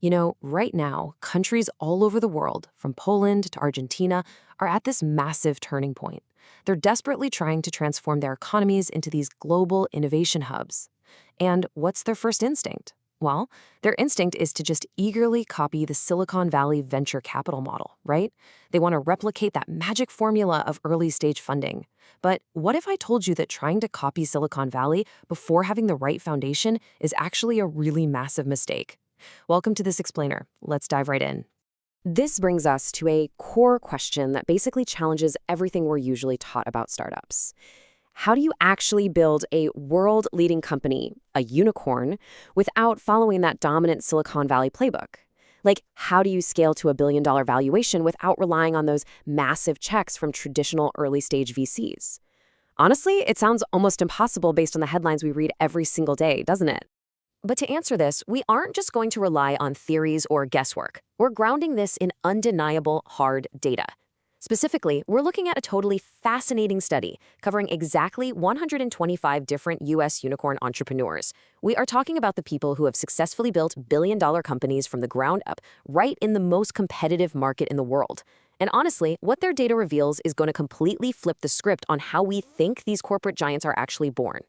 Right now, countries all over the world, from Poland to Argentina, are at this massive turning point. They're desperately trying to transform their economies into these global innovation hubs. And what's their first instinct? Well, their instinct is to just eagerly copy the Silicon Valley venture capital model, right? They want to replicate that magic formula of early stage funding. But what if I told you that trying to copy Silicon Valley before having the right foundation is actually a really massive mistake? Welcome to This Explainer. Let's dive right in. This brings us to a core question that basically challenges everything we're usually taught about startups. How do you actually build a world-leading company, a unicorn, without following that dominant Silicon Valley playbook? Like, how do you scale to $1 billion valuation without relying on those massive checks from traditional early-stage VCs? Honestly, it sounds almost impossible based on the headlines we read every single day, doesn't it? But to answer this, we aren't just going to rely on theories or guesswork. We're grounding this in undeniable hard data. Specifically, we're looking at a totally fascinating study covering exactly 125 different U.S. unicorn entrepreneurs. We are talking about the people who have successfully built billion-dollar companies from the ground up, right in the most competitive market in the world. And honestly, what their data reveals is going to completely flip the script on how we think these corporate giants are actually born.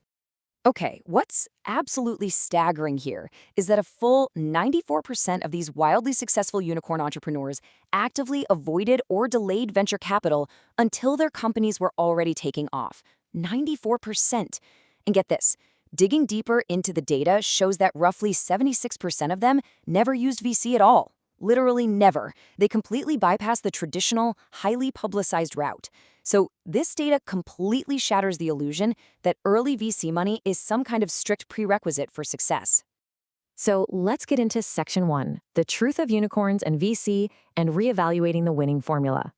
Okay, what's absolutely staggering here is that a full 94% of these wildly successful unicorn entrepreneurs actively avoided or delayed venture capital until their companies were already taking off. 94%. And get this, digging deeper into the data shows that roughly 76% of them never used VC at all. Literally never. They completely bypassed the traditional, highly publicized route. So this data completely shatters the illusion that early VC money is some kind of strict prerequisite for success. So let's get into Section 1, the truth of unicorns and VC and reevaluating the winning formula.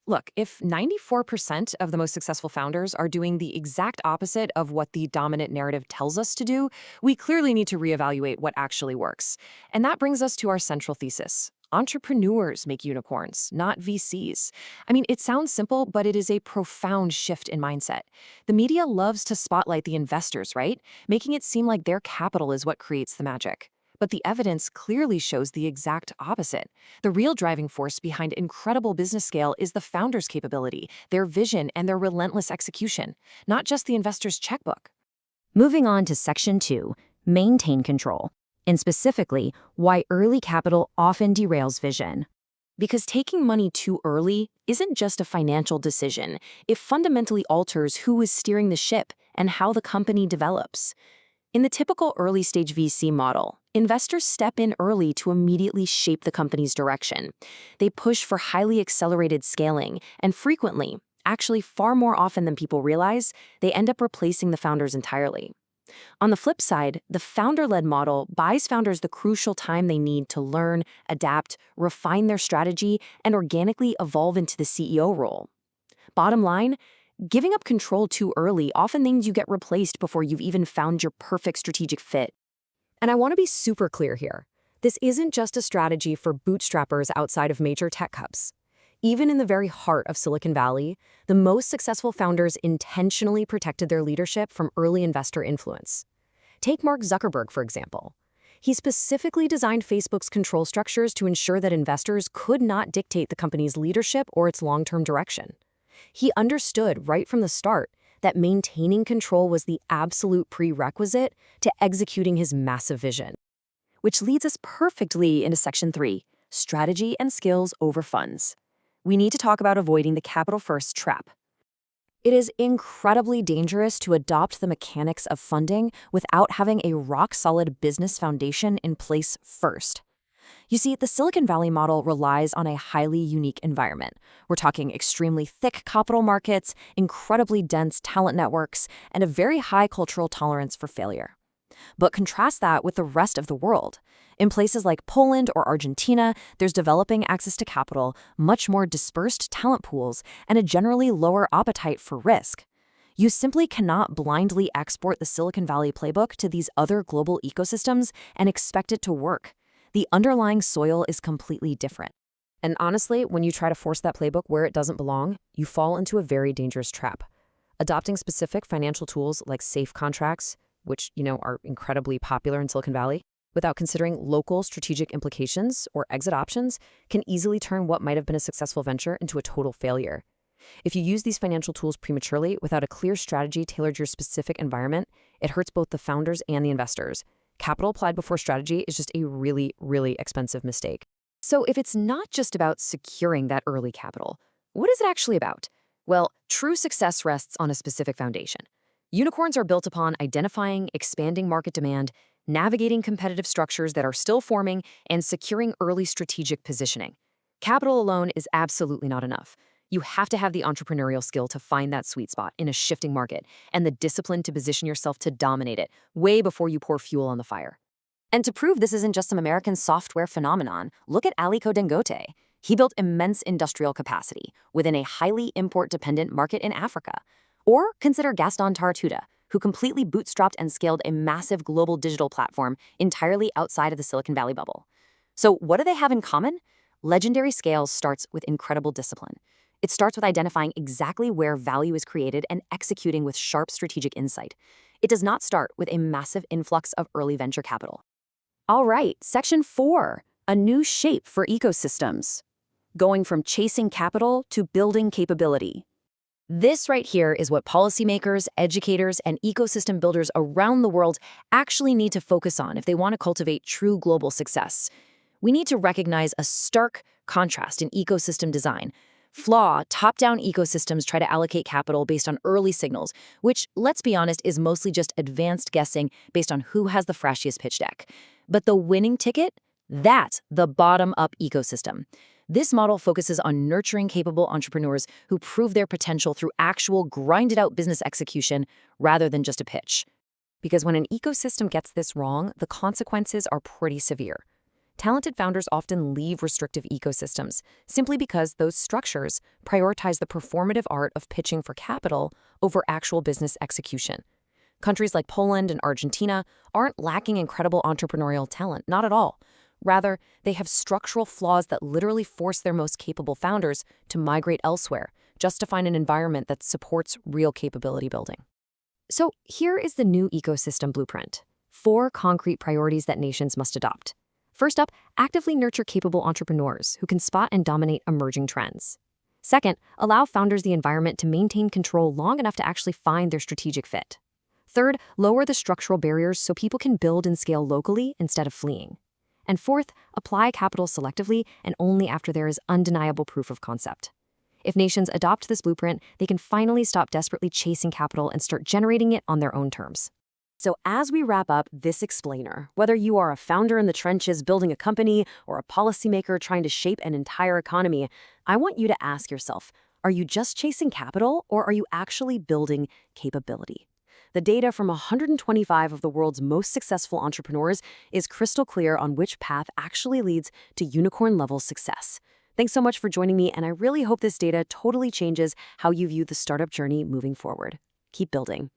Look, if 94% of the most successful founders are doing the exact opposite of what the dominant narrative tells us to do, we clearly need to reevaluate what actually works. And that brings us to our central thesis. Entrepreneurs make unicorns, not VCs. I mean, it sounds simple, but it is a profound shift in mindset. The media loves to spotlight the investors, right? Making it seem like their capital is what creates the magic. But the evidence clearly shows the exact opposite. The real driving force behind incredible business scale is the founder's capability, their vision, and their relentless execution, not just the investor's checkbook. Moving on to Section 2, maintain control, and specifically, why early capital often derails vision. Because taking money too early isn't just a financial decision. It fundamentally alters who is steering the ship and how the company develops. In the typical early-stage VC model, investors step in early to immediately shape the company's direction. They push for highly accelerated scaling, and frequently, actually far more often than people realize, they end up replacing the founders entirely. On the flip side, the founder-led model buys founders the crucial time they need to learn, adapt, refine their strategy, and organically evolve into the CEO role. Bottom line, giving up control too early often means you get replaced before you've even found your perfect strategic fit. And I want to be super clear here. This isn't just a strategy for bootstrappers outside of major tech hubs. Even in the very heart of Silicon Valley, the most successful founders intentionally protected their leadership from early investor influence. Take Mark Zuckerberg, for example. He specifically designed Facebook's control structures to ensure that investors could not dictate the company's leadership or its long-term direction. He understood right from the start that maintaining control was the absolute prerequisite to executing his massive vision. Which leads us perfectly into Section 3, strategy and skills over funds. We need to talk about avoiding the capital-first trap. It is incredibly dangerous to adopt the mechanics of funding without having a rock-solid business foundation in place first. You see, the Silicon Valley model relies on a highly unique environment. We're talking extremely thick capital markets, incredibly dense talent networks, and a very high cultural tolerance for failure. But contrast that with the rest of the world. In places like Poland or Argentina, there's developing access to capital, much more dispersed talent pools, and a generally lower appetite for risk. You simply cannot blindly export the Silicon Valley playbook to these other global ecosystems and expect it to work. The underlying soil is completely different. And honestly, when you try to force that playbook where it doesn't belong, you fall into a very dangerous trap. Adopting specific financial tools like safe contracts, which, are incredibly popular in Silicon Valley, without considering local strategic implications or exit options can easily turn what might have been a successful venture into a total failure. If you use these financial tools prematurely without a clear strategy tailored to your specific environment, it hurts both the founders and the investors. Capital applied before strategy is just a really, really expensive mistake. So if it's not just about securing that early capital, what is it actually about? Well, true success rests on a specific foundation. Unicorns are built upon identifying, expanding market demand, navigating competitive structures that are still forming, and securing early strategic positioning. Capital alone is absolutely not enough. You have to have the entrepreneurial skill to find that sweet spot in a shifting market and the discipline to position yourself to dominate it way before you pour fuel on the fire. And to prove this isn't just some American software phenomenon, look at Aliko Dangote. He built immense industrial capacity within a highly import-dependent market in Africa. Or consider Gaston Tartuda, who completely bootstrapped and scaled a massive global digital platform entirely outside of the Silicon Valley bubble. So what do they have in common? Legendary scale starts with incredible discipline. It starts with identifying exactly where value is created and executing with sharp strategic insight. It does not start with a massive influx of early venture capital. All right, Section 4, a new shape for ecosystems. Going from chasing capital to building capability. This right here is what policymakers, educators, and ecosystem builders around the world actually need to focus on if they want to cultivate true global success. We need to recognize a stark contrast in ecosystem design. Top-down ecosystems try to allocate capital based on early signals, which, let's be honest, is mostly just advanced guessing based on who has the flashiest pitch deck. But the winning ticket? That's the bottom-up ecosystem. This model focuses on nurturing capable entrepreneurs who prove their potential through actual grinded-out business execution rather than just a pitch. Because when an ecosystem gets this wrong, the consequences are pretty severe. Talented founders often leave restrictive ecosystems simply because those structures prioritize the performative art of pitching for capital over actual business execution. Countries like Poland and Argentina aren't lacking incredible entrepreneurial talent, not at all. Rather, they have structural flaws that literally force their most capable founders to migrate elsewhere, just to find an environment that supports real capability building. So here is the new ecosystem blueprint. 4 concrete priorities that nations must adopt. First up, actively nurture capable entrepreneurs who can spot and dominate emerging trends. Second, allow founders the environment to maintain control long enough to actually find their strategic fit. Third, lower the structural barriers so people can build and scale locally instead of fleeing. And fourth, apply capital selectively and only after there is undeniable proof of concept. If nations adopt this blueprint, they can finally stop desperately chasing capital and start generating it on their own terms. So as we wrap up this explainer, whether you are a founder in the trenches building a company or a policymaker trying to shape an entire economy, I want you to ask yourself, are you just chasing capital or are you actually building capability? The data from 125 of the world's most successful entrepreneurs is crystal clear on which path actually leads to unicorn-level success. Thanks so much for joining me, and I really hope this data totally changes how you view the startup journey moving forward. Keep building.